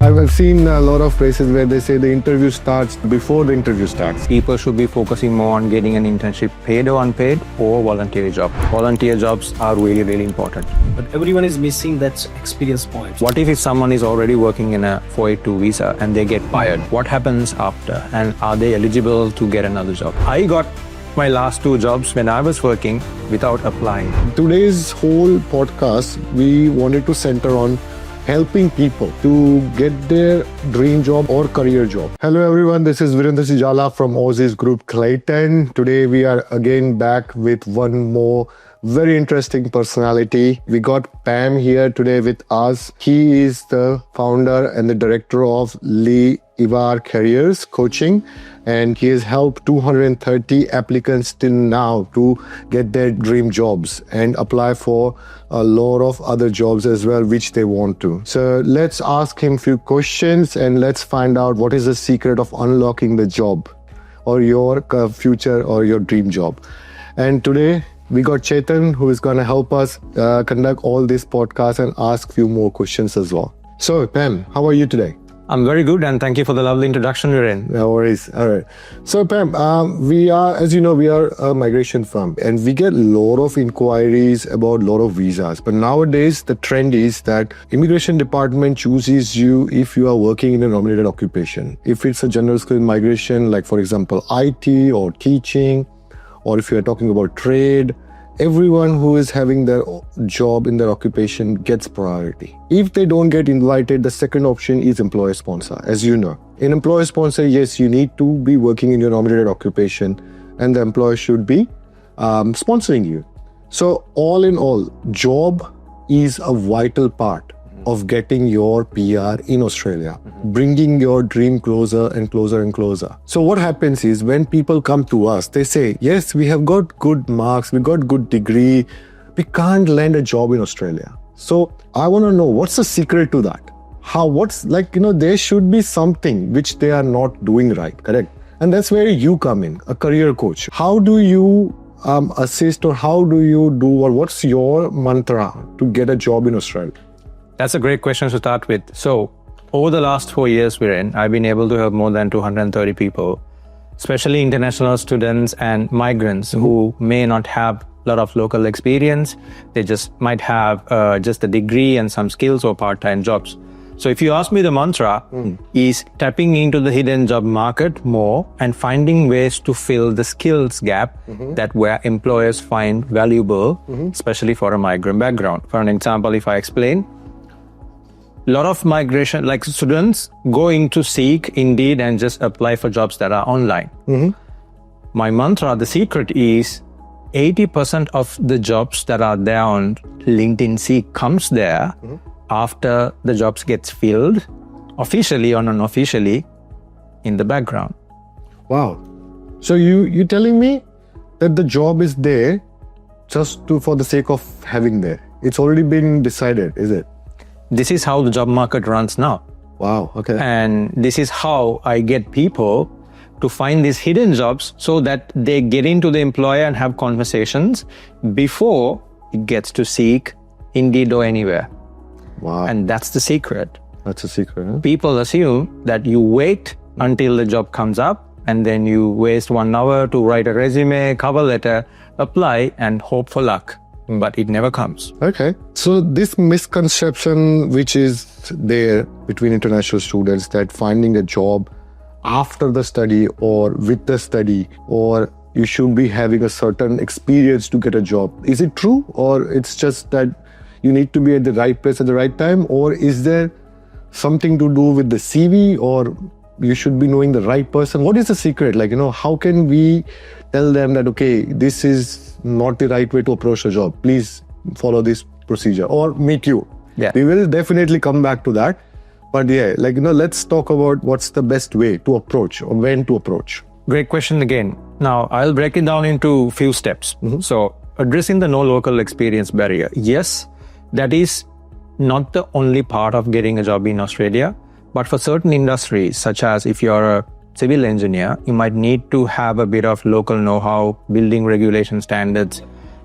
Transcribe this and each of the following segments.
I've seen a lot of places where they say the interview starts before the interview starts. People should be focusing more on getting an internship, paid or unpaid, or volunteer job. Volunteer jobs are really, really important. But everyone is missing that experience point. What if someone is already working in a 482 visa and they get fired? What happens after? And are they eligible to get another job? I got my last 2 jobs when I was working without applying. Today's whole podcast, we wanted to center on helping people to get their dream job or career job. Hello everyone, this is Viren, this is Jhalla from Aussizz Group Clayton. Today we are again back with one more very interesting personality. We got Pam here today with us. He is the founder and the director of Elevar Careers Coaching, and he has helped 230 applicants till now to get their dream jobs and apply for a lot of other jobs as well, which they want to. So let's ask him a few questions and let's find out what is the secret of unlocking the job or your future or your dream job. And today we got Chetan, who is going to help us conduct all this podcast and ask a few more questions as well. So Pam, how are you today? I'm very good, and thank you for the lovely introduction, Viren. No worries. All right. So Pam, we are, as you know, we are a migration firm and we get a lot of inquiries about a lot of visas. But nowadays, the trend is that immigration department chooses you if you are working in a nominated occupation. If it's a general skill in migration, like for example, IT or teaching, or if you are talking about trade, everyone who is having their job in their occupation gets priority. If they don't get invited, the second option is employer sponsor, as you know. In employer sponsor, yes, you need to be working in your nominated occupation and the employer should be sponsoring you. So all in all, job is a vital part of getting your PR in Australia, bringing your dream closer and closer and closer. So what happens is when people come to us, they say, yes, we have got good marks, we got good degree, we can't land a job in Australia. So I want to know, what's the secret to that? There should be something which they are not doing right, correct? And that's where you come in, a career coach. How do you assist, or how do you do, or what's your mantra to get a job in Australia? That's a great question to start with. So, over the last 4 years, Viren, I've been able to help more than 230 people, especially international students and migrants who may not have a lot of local experience. They just might have just a degree and some skills or part-time jobs. So if you ask me, the mantra is tapping into the hidden job market more and finding ways to fill the skills gap that where employers find valuable, especially for a migrant background. For an example, if I explain, a lot of migration, like students going to Seek, Indeed, and just apply for jobs that are online. My mantra, the secret is 80% of the jobs that are there on LinkedIn Seek comes there after the jobs gets filled, officially or unofficially, in the background. Wow. So you telling me that the job is there just for the sake of having there? It's already been decided, is it? This is how the job market runs now. Wow, okay. And this is how I get people to find these hidden jobs so that they get into the employer and have conversations before it gets to Seek, Indeed, or anywhere. Wow. And that's the secret. That's a secret, huh? People assume that you wait until the job comes up and then you waste 1 hour to write a resume, cover letter, apply, and hope for luck. But it never comes. Okay. So this misconception which is there between international students, that finding a job after the study or with the study, or you should be having a certain experience to get a job. Is it true, or it's just that you need to be at the right place at the right time, or is there something to do with the CV, or you should be knowing the right person? What is the secret? How can we tell them that, okay, this is not the right way to approach a job, please follow this procedure, or meet you? Yeah. We will definitely come back to that. But yeah, let's talk about what's the best way to approach or when to approach. Great question again. Now, I'll break it down into few steps. So, addressing the no local experience barrier. Yes, that is not the only part of getting a job in Australia, but for certain industries, such as if you're a civil engineer, you might need to have a bit of local know-how, building regulation standards.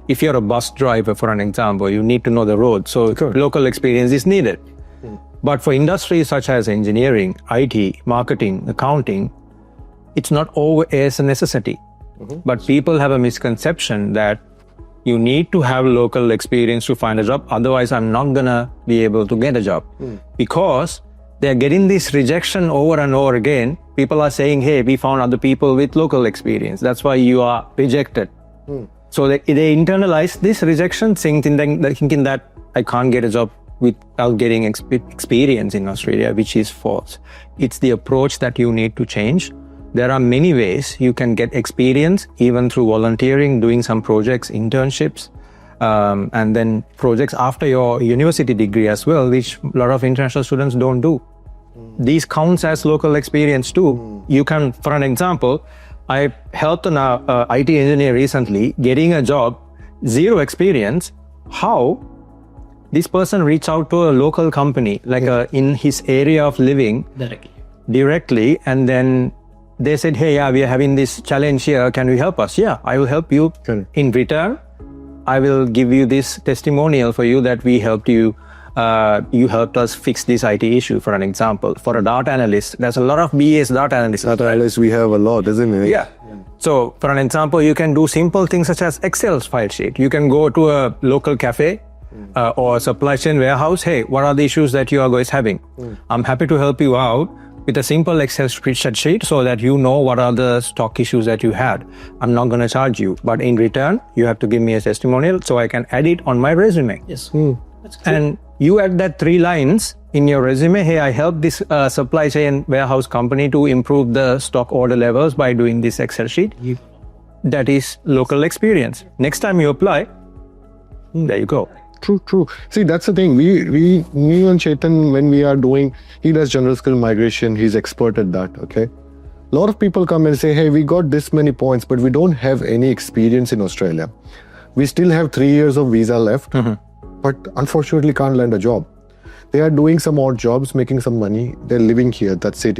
If you're a bus driver, for an example, you need to know the road. So local experience is needed. But for industries such as engineering, IT, marketing, accounting, it's not always a necessity. But people have a misconception that you need to have local experience to find a job. Otherwise, I'm not gonna be able to get a job. Because they're getting this rejection over and over again. People are saying, hey, we found other people with local experience. That's why you are rejected. So they internalize this rejection, thinking that I can't get a job without getting experience in Australia, which is false. It's the approach that you need to change. There are many ways you can get experience, even through volunteering, doing some projects, internships, and then projects after your university degree as well, which a lot of international students don't do. These counts as local experience too. You can, for an example, I helped an IT engineer recently getting a job, zero experience. How? This person reached out to a local company, like in his area of living, directly, and then they said, hey, yeah, we are having this challenge here. Can you help us? Yeah, I will help you. In return, I will give you this testimonial for you that we helped you. You helped us fix this IT issue, for an example. For a data analyst, there's a lot of BAs data analysts. Data analysts, we have a lot, isn't it? Yeah. So, for an example, you can do simple things such as Excel file sheet. You can go to a local cafe or supply chain warehouse. Hey, what are the issues that you are guys having? I'm happy to help you out with a simple Excel spreadsheet so that you know what are the stock issues that you had. I'm not going to charge you, but in return, you have to give me a testimonial so I can add it on my resume. Yes. And you add that 3 lines in your resume. Hey, I helped this supply chain warehouse company to improve the stock order levels by doing this Excel sheet. That is local experience. Next time you apply, there you go. True. See, that's the thing. Me and Chetan, when we are doing, he does general skill migration, he's expert at that, okay? A lot of people come and say, hey, we got this many points, but we don't have any experience in Australia. We still have 3 years of visa left, but unfortunately can't land a job. They are doing some odd jobs, making some money. They're living here, that's it.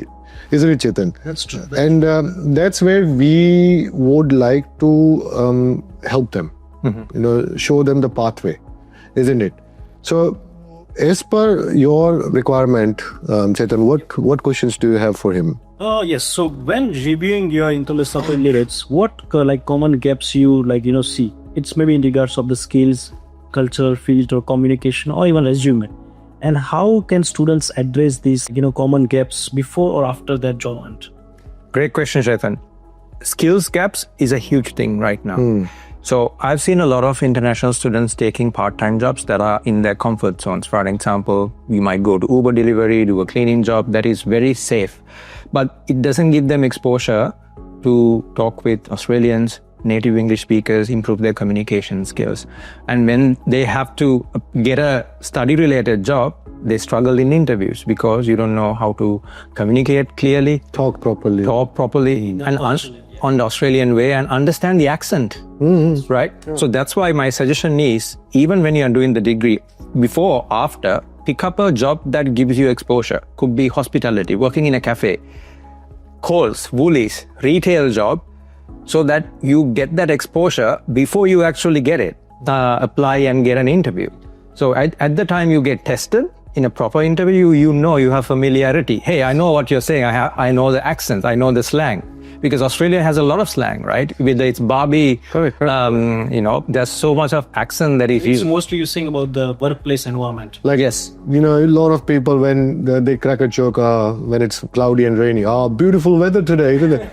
Isn't it, Chetan? That's true. And that's where we would like to help them, show them the pathway. Isn't it? So, as per your requirement, Chetan, what questions do you have for him? Yes. So, when reviewing your international candidates, what common gaps you see? It's maybe in regards of the skills, culture, field, or communication, or even resume. And how can students address these common gaps before or after their job hunt? Great question, Chetan. Skills gaps is a huge thing right now. So I've seen a lot of international students taking part-time jobs that are in their comfort zones. For example, you might go to Uber delivery, do a cleaning job that is very safe, but it doesn't give them exposure to talk with Australians, native English speakers, improve their communication skills. And when they have to get a study-related job, they struggle in interviews because you don't know how to communicate clearly, Talk properly, and on the Australian way, and understand the accent, right? Yeah. So that's why my suggestion is, even when you are doing the degree, before, after, pick up a job that gives you exposure. Could be hospitality, working in a cafe, Coles, Woolies, retail job, so that you get that exposure before you actually get it, apply and get an interview. So at the time you get tested, in a proper interview, you have familiarity. Hey, I know what you're saying. I know the accent. I know the slang. Because Australia has a lot of slang, right? Whether it's Barbie, there's so much of accent that is used. It's mostly you saying about the workplace environment. Like, yes. A lot of people, when they crack a joke, when it's cloudy and rainy, beautiful weather today, isn't it?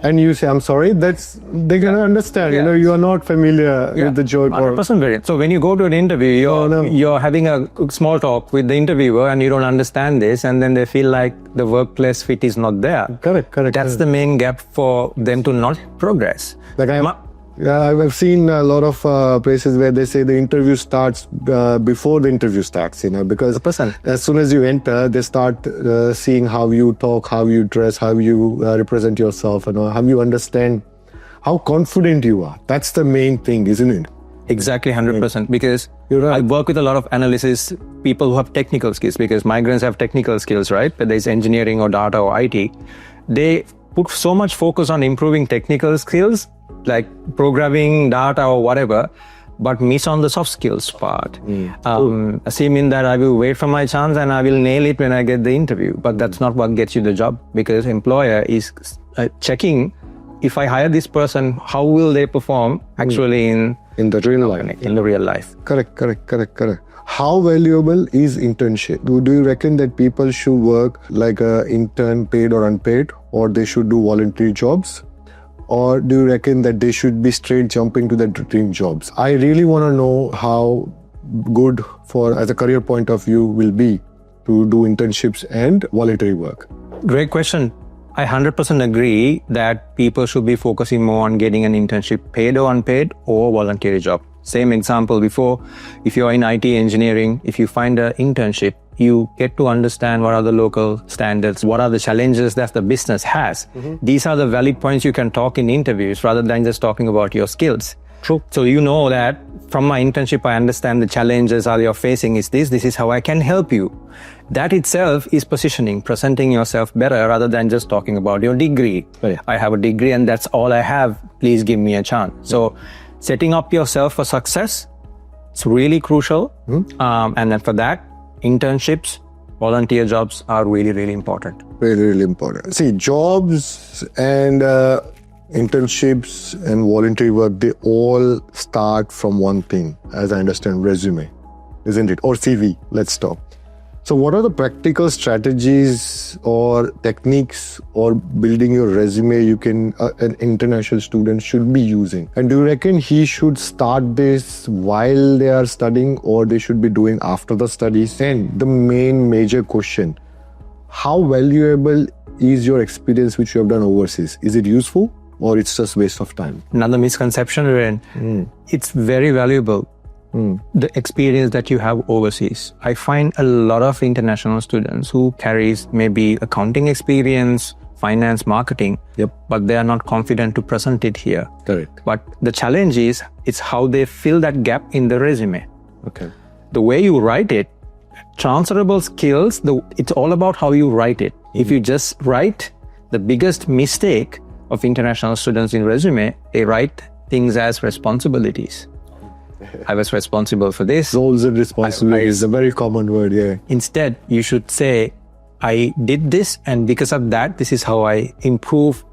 And you say, I'm sorry, they're going to understand. Yeah. You are not familiar with the joke. 100% variant. So when you go to an interview, you're having a small talk with the interviewer and you don't understand this, and then they feel like the workplace fit is not there. Correct. That's the main gap for them to not progress. Like I've seen a lot of places where they say the interview starts before the interview starts, because as soon as you enter, they start seeing how you talk, how you dress, how you represent yourself, how you understand, how confident you are. That's the main thing, isn't it? Exactly, 100%. Because You're right. I work with a lot of analysis, people who have technical skills, because migrants have technical skills, right? Whether it's engineering or data or IT. They put so much focus on improving technical skills, like programming, data or whatever, but miss on the soft skills part. Assuming that I will wait for my chance and I will nail it when I get the interview. But that's not what gets you the job, because employer is checking, if I hire this person, how will they perform actually in the real life. In the real life. Correct. How valuable is internship? Do you reckon that people should work like an intern, paid or unpaid, or they should do voluntary jobs? Or do you reckon that they should be straight jumping to their dream jobs? I really want to know how good as a career point of view will be to do internships and voluntary work. Great question. I 100% agree that people should be focusing more on getting an internship, paid or unpaid, or voluntary job. Same example before, if you're in IT engineering, if you find an internship, you get to understand what are the local standards, what are the challenges that the business has. These are the valid points you can talk in interviews rather than just talking about your skills. True. So you know that from my internship, I understand the challenges that you're facing is this is how I can help you. That itself is positioning, presenting yourself better rather than just talking about your degree. Right. I have a degree and that's all I have. Please give me a chance. So setting up yourself for success, it's really crucial. And then for that, internships, volunteer jobs are really, really important. Really important. See, jobs and internships and voluntary work, they all start from one thing, as I understand, resume, isn't it? Or CV, let's stop. So what are the practical strategies or techniques or building your resume an international student should be using? And do you reckon he should start this while they are studying, or they should be doing after the studies? And the main major question, how valuable is your experience which you have done overseas? Is it useful or it's just waste of time? Another misconception, Viren. It's very valuable. The experience that you have overseas. I find a lot of international students who carries maybe accounting experience, finance, marketing, but they are not confident to present it here. Correct. But the challenge is, it's how they fill that gap in the resume. Okay. The way you write it, transferable skills, it's all about how you write it. If you just write, the biggest mistake of international students in resume, they write things as responsibilities. I was responsible for this. Roles and responsibilities is a very common word, yeah. Instead, you should say, I did this, and because of that, this is how I improve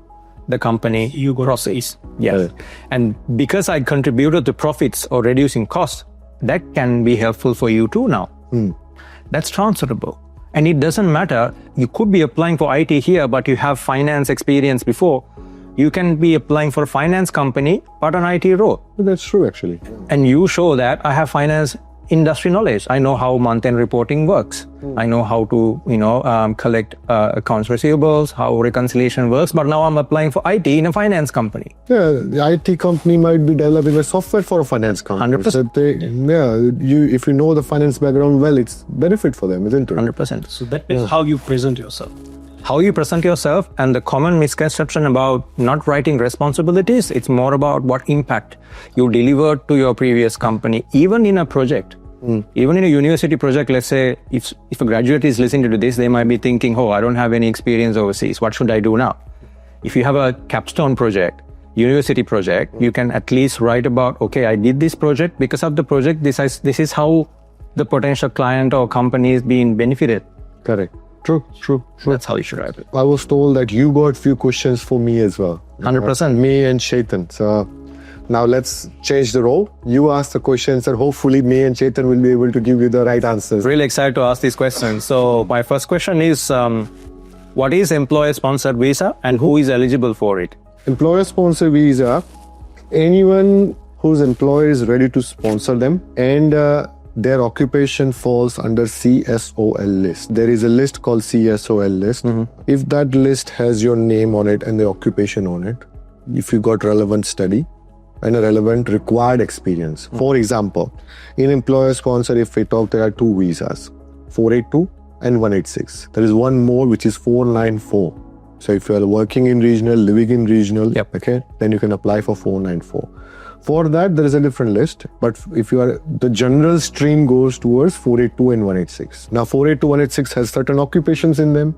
the company process. Yes. And because I contributed to profits or reducing costs, that can be helpful for you too now. That's transferable. And it doesn't matter. You could be applying for IT here, but you have finance experience before. You can be applying for a finance company, but an IT role. That's true, actually. And you show that I have finance industry knowledge. I know how month-end reporting works. I know how to, collect accounts receivables, how reconciliation works. But now I'm applying for IT in a finance company. Yeah, the IT company might be developing a software for a finance company. 100%. So if you know the finance background well, it's benefit for them, isn't it? 100%. So that is how you present yourself. How you present yourself, and the common misconception about not writing responsibilities, it's more about what impact you delivered to your previous company, even in a project. Even in a university project, let's say if a graduate is listening to this, they might be thinking, I don't have any experience overseas. What should I do now? If you have a capstone project, university project, you can at least write about, I did this project. Because of the project, this is how the potential client or company is being benefited. Correct. True. That's how you should write it. I was told that you got few questions for me as well. 100%. Me and Chetan. So now let's change the role. You ask the questions and hopefully me and Chetan will be able to give you the right answers. Really excited to ask these questions. So my first question is, what is employer-sponsored visa and who is eligible for it? Employer-sponsored visa, anyone whose employer is ready to sponsor them and their occupation falls under CSOL list. There is a list called CSOL list. If that list has your name on it and the occupation on it, if you got relevant study and a relevant required experience. For example, in employer sponsor, if we talk, there are two visas, 482 and 186. There is one more which is 494. So if you are working in regional, living in regional, then you can apply for 494. For that, there is a different list, but if you are, the general stream goes towards 482 and 186. Now, 482, 186 has certain occupations in them.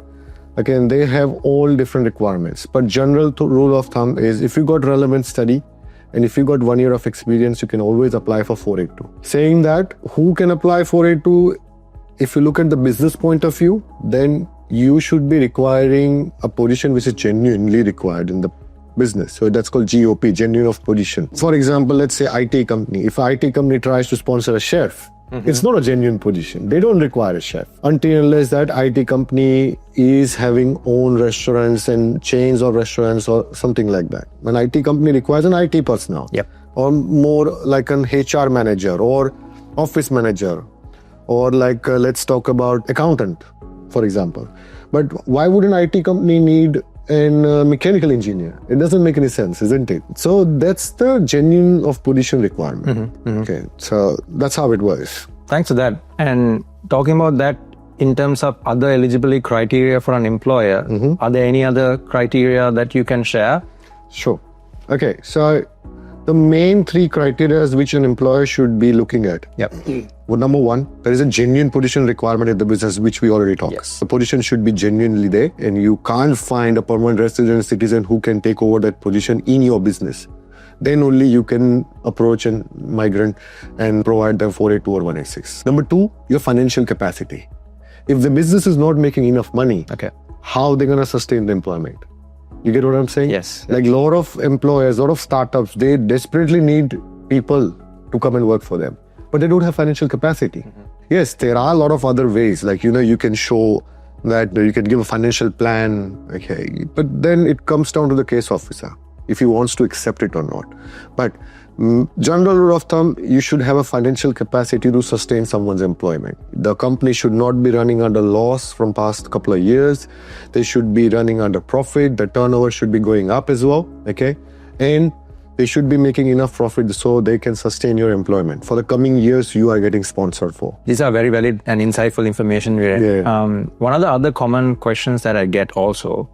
Again, they have all different requirements, but general rule of thumb is if you got relevant study And if you got 1 year of experience, you can always apply for 482. Saying that, who can apply 482? If you look at the business point of view, then you should be requiring a position which is genuinely required in the business. So that's called GOP, genuine of position. For example, let's say IT company. If an IT company tries to sponsor a chef, it's not a genuine position. They don't require a chef until unless that IT company is having own restaurants and chains of restaurants or something like that. An IT company requires an IT personnel. Yep. Or more like an HR manager or office manager or like let's talk about accountant, for example. But why would an IT company need a mechanical engineer? It doesn't make any sense, isn't it? So that's the genuine of position requirement. Okay, so that's how it works. Thanks for that. And talking about that in terms of other eligibility criteria for an employer, are there any other criteria that you can share? Sure. Okay, so the main 3 criteria which an employer should be looking at. Yep. Well, number 1, there is a genuine position requirement in the business, which we already talked. Yes. The position should be genuinely there, and you can't find a permanent resident citizen who can take over that position in your business. Then only you can approach a migrant and provide them 482 or 186. Number 2, your financial capacity. If the business is not making enough money, Okay. how are they going to sustain the employment? You get what I'm saying? Yes. Like a lot of employers, a lot of startups, they desperately need people to come and work for them, but they don't have financial capacity. Yes, there are a lot of other ways, like, you can show that you can give a financial plan, okay, but then it comes down to the case officer, if he wants to accept it or not. But general rule of thumb, you should have a financial capacity to sustain someone's employment. The company should not be running under loss from past couple of years. They should be running under profit. The turnover should be going up as well, okay? And they should be making enough profit so they can sustain your employment. For the coming years, you are getting sponsored for. These are very valid and insightful information. One of the other common questions that I get also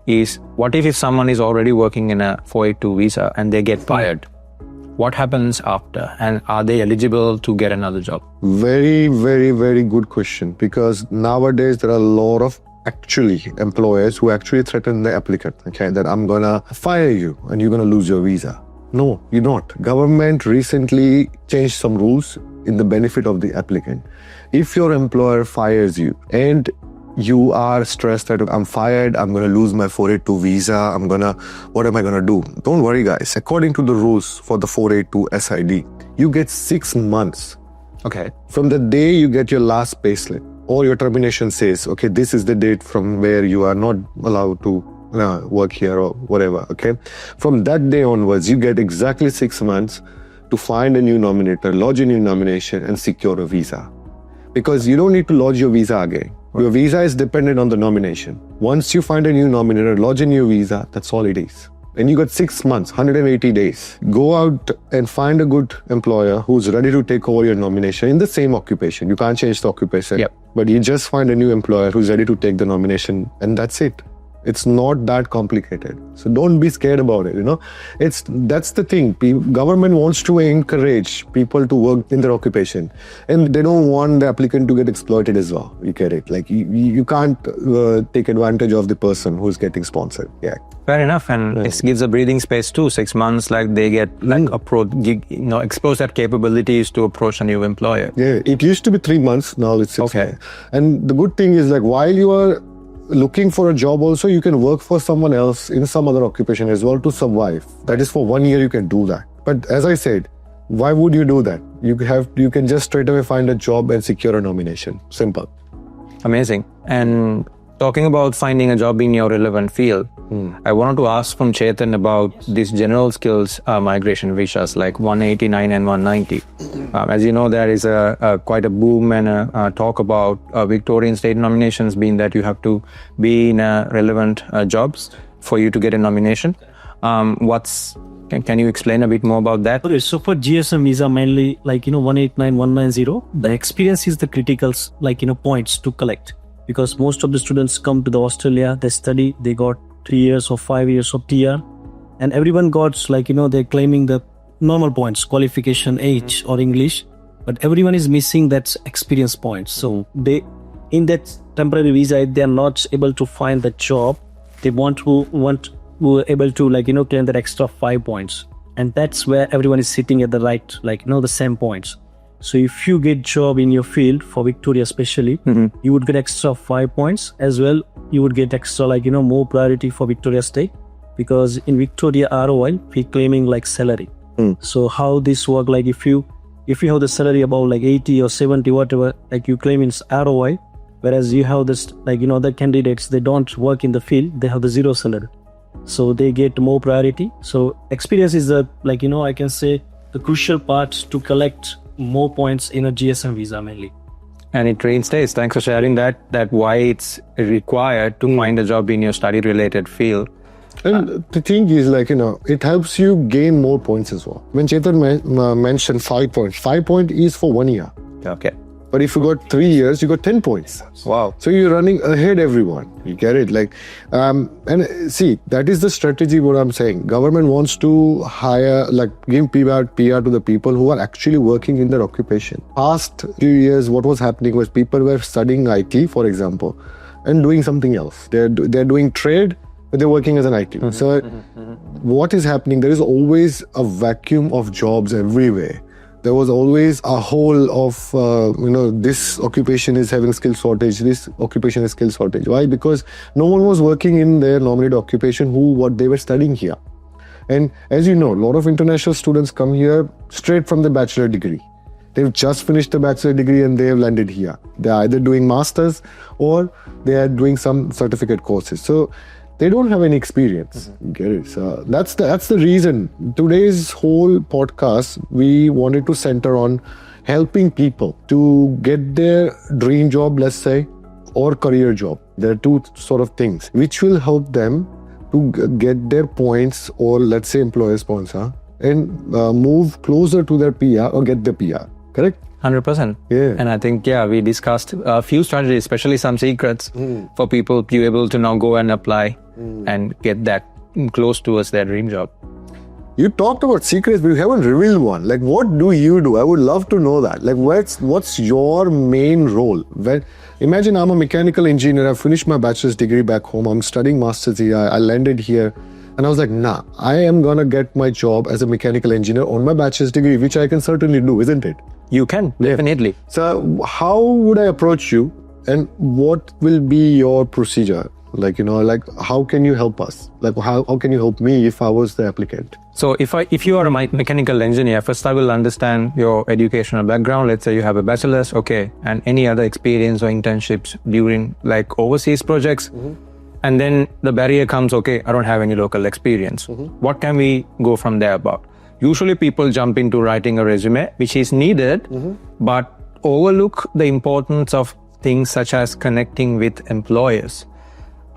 is, what if someone is already working in a 482 visa and they get fired? What happens after? And are they eligible to get another job? Very, very, very good question. Because nowadays there are a lot of employers who actually threaten the applicant, okay, that I'm gonna fire you and you're gonna lose your visa. No, you're not. Government recently changed some rules in the benefit of the applicant. If your employer fires you and you are stressed that I'm fired, I'm going to lose my 482 visa, what am I going to do? Don't worry, guys. According to the rules for the 482 SID, you get 6 months. Okay. From the day you get your last payslip or your termination says, okay, this is the date from where you are not allowed to work here or whatever, okay? From that day onwards, you get exactly 6 months to find a new nominator, lodge a new nomination and secure a visa. Because you don't need to lodge your visa again. Your visa is dependent on the nomination. Once you find a new nominator, lodge a new visa, that's all it is. And you got 6 months, 180 days. Go out and find a good employer who's ready to take over your nomination in the same occupation. You can't change the occupation. Yep. But you just find a new employer who's ready to take the nomination, and that's it. It's not that complicated. So don't be scared about it, That's the thing. Government wants to encourage people to work in their occupation. And they don't want the applicant to get exploited as well. You get it? Like you can't take advantage of the person who's getting sponsored. Yeah. Fair enough. And it gives a breathing space too. 6 months, like they get expose their capabilities to approach a new employer. Yeah. It used to be 3 months. Now it's 6 months. And the good thing is, like, while you are looking for a job also, you can work for someone else in some other occupation as well to survive. That is, for 1 year you can do that. But as I said, why would you do that? You can just straight away find a job and secure a nomination. Simple. Amazing. And talking about finding a job in your relevant field, I wanted to ask from Chetan about these general skills migration visas like 189 and 190. As you know, there is quite a boom and a talk about Victorian state nominations, being that you have to be in relevant jobs for you to get a nomination. Can you explain a bit more about that? Okay, so for GSM visa, mainly 189, 190, the experience is the critical points to collect. Because most of the students come to the Australia, they study, they got 3 years or 5 years of TR, and everyone got they're claiming the normal points, qualification, age or English, but everyone is missing that experience points. So they, in that temporary visa, if they are not able to find the job, they want able to claim that extra 5 points and that's where everyone is sitting at the right, the same points. So if you get job in your field, for Victoria especially, you would get extra 5 points as well. You would get extra more priority for Victoria State, because in Victoria ROI we claiming salary. So how this work, if you have the salary about 80 or 70 whatever, you claim in ROI, whereas you have this other candidates, they don't work in the field, they have the 0 salary, so they get more priority. So experience is I can say the crucial part to collect more points in a GSM visa mainly. And it reinstates. Thanks for sharing that why it's required to find a job in your study related field. And the thing is, it helps you gain more points as well. When Chetan mentioned 5 points, 5 points is for 1 year. Okay. But if you got 3 years, you got 10 points. Wow. So you're running ahead everyone. You get it? And see, that is the strategy what I'm saying. Government wants to hire, give PR to the people who are actually working in their occupation. Past few years, what was happening was people were studying IT, for example, and doing something else. They're doing trade, but they're working as an IT. So what is happening? There is always a vacuum of jobs everywhere. There was always a hole of, this occupation is having skill shortage, this occupation is skill shortage. Why? Because no one was working in their nominated occupation what they were studying here. And as you know, a lot of international students come here straight from the bachelor degree. They've just finished the bachelor degree and they have landed here. They're either doing masters or they are doing some certificate courses. So they don't have any experience. Get it? So that's the reason. Today's whole podcast, we wanted to center on helping people to get their dream job, let's say, or career job. There are two sort of things which will help them to get their points, or let's say employer sponsor, and move closer to their PR or get their PR. Correct? 100%. Yeah. And I think, we discussed a few strategies, especially some secrets for people to be able to now go and apply and get that close towards their dream job. You talked about secrets, but you haven't revealed one. What do you do? I would love to know that. What's your main role? Imagine I'm a mechanical engineer. I finished my bachelor's degree back home. I'm studying master's here. I landed here. And I was like, nah, I am going to get my job as a mechanical engineer on my bachelor's degree, which I can certainly do, isn't it? You can, definitely. So how would I approach you, and what will be your procedure? How can you help us? How can you help me if I was the applicant? So if you are a mechanical engineer, first I will understand your educational background. Let's say you have a bachelor's, okay, and any other experience or internships during overseas projects. And then the barrier comes, okay, I don't have any local experience. What can we go from there about? Usually people jump into writing a resume, which is needed, but overlook the importance of things such as connecting with employers.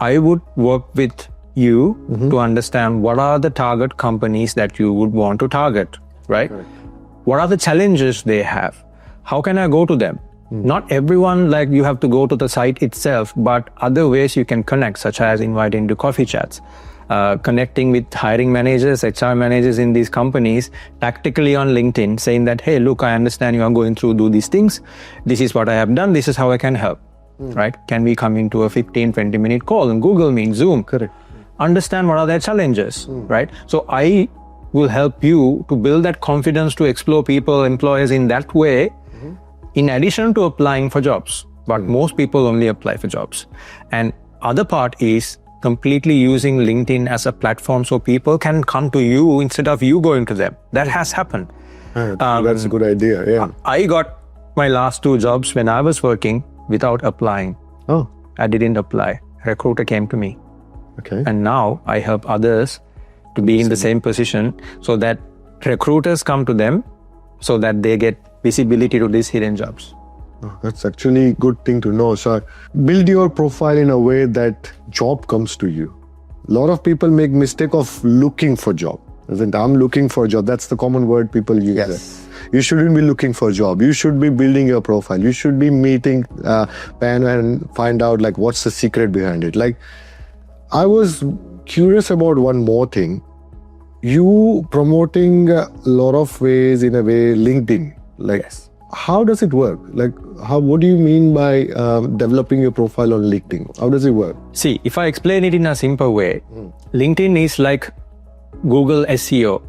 I would work with you to understand what are the target companies that you would want to target, right? What are the challenges they have? How can I go to them? Not everyone, you have to go to the site itself, but other ways you can connect, such as inviting to coffee chats. Connecting with hiring managers, HR managers in these companies, tactically on LinkedIn, saying that, hey, look, I understand you are going through do these things. This is what I have done. This is how I can help, right? Can we come into a 15-20 minute call on Google Meet, Zoom? Correct. Understand what are their challenges, right? So I will help you to build that confidence to explore people, employers in that way, in addition to applying for jobs. But most people only apply for jobs. And other part is completely using LinkedIn as a platform so people can come to you instead of you going to them. That has happened. That's a good idea, yeah. I got my last 2 jobs when I was working without applying. Oh. I didn't apply. A recruiter came to me. Okay. And now I help others to be in the same position so that recruiters come to them so that they get visibility to these hidden jobs. Oh, that's actually a good thing to know. So build your profile in a way that job comes to you. A lot of people make mistake of looking for job. I'm looking for a job. That's the common word people use. Yes. You shouldn't be looking for a job. You should be building your profile. You should be meeting Pan and find out what's the secret behind it. I was curious about one more thing. You promoting a lot of ways in a way LinkedIn. Yes. How does it work? What do you mean by developing your profile on LinkedIn? How does it work? See, if I explain it in a simple way, LinkedIn is like Google SEO.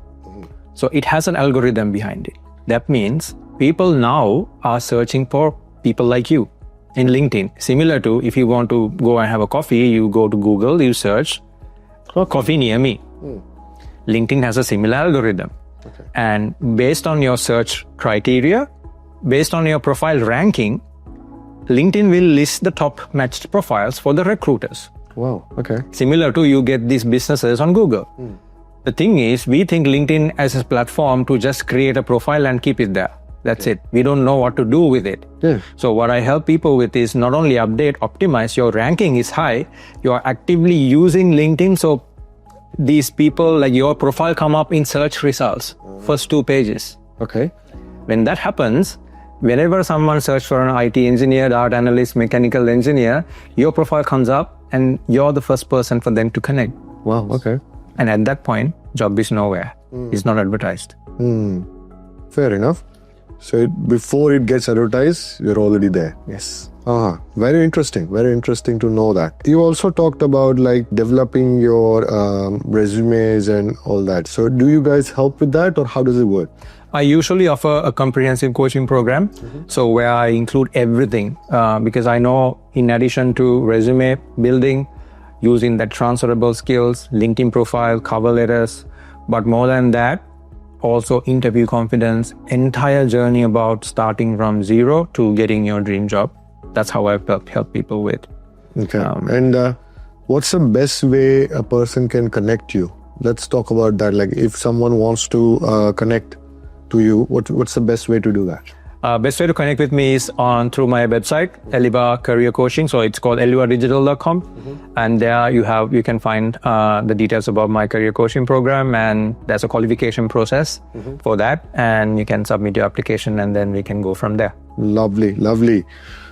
So it has an algorithm behind it. That means people now are searching for people like you in LinkedIn. Similar to if you want to go and have a coffee, you go to Google, you search coffee near me. LinkedIn has a similar algorithm. And based on your search criteria, based on your profile ranking, LinkedIn will list the top matched profiles for the recruiters. Wow. Okay. Similar to you get these businesses on Google. The thing is, we think LinkedIn as a platform to just create a profile and keep it there. That's it. We don't know what to do with it. Yeah. So what I help people with is not only update, optimize, your ranking is high, you are actively using LinkedIn, so these people, like your profile come up in search results, first 2 pages. Okay. When that happens, whenever someone searches for an IT engineer, art analyst, mechanical engineer, your profile comes up and you're the first person for them to connect. Wow. Okay. And at that point, job is nowhere. It's not advertised. Fair enough. So before it gets advertised, you're already there. Yes. Very interesting. Very interesting to know that. You also talked about like developing your resumes and all that. So do you guys help with that, or how does it work? I usually offer a comprehensive coaching program. So where I include everything because I know in addition to resume building, using that transferable skills, LinkedIn profile, cover letters, but more than that, also interview confidence, entire journey about starting from zero to getting your dream job. That's how I help people with. Okay. And what's the best way a person can connect you? Let's talk about that. Like if someone wants to connect to you, what's the best way to do that? Best way to connect with me is through my website, Elevar Career Coaching. So it's called elevardigital.com. And there you can find the details about my career coaching program, and there's a qualification process for that. And you can submit your application and then we can go from there. Lovely, lovely.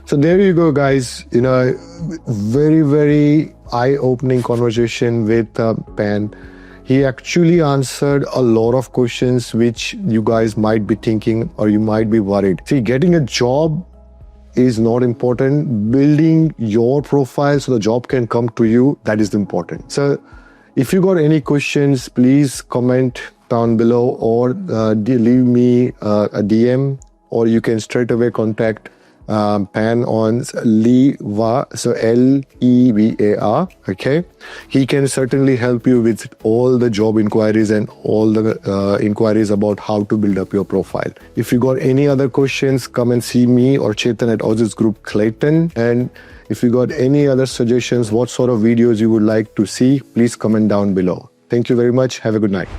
So there you go, guys. Very, very eye-opening conversation with Pan. He actually answered a lot of questions which you guys might be thinking or you might be worried. See, getting a job is not important. Building your profile so the job can come to you, that is important. So if you got any questions, please comment down below or leave me a DM, or you can straight away contact Pan on Elevar, so Levar. Okay, he can certainly help you with all the job inquiries and all the inquiries about how to build up your profile. If you got any other questions, come and see me or Chetan at Aussizz Group Clayton. And if you got any other suggestions, what sort of videos you would like to see, please comment down below. Thank you very much. Have a good night.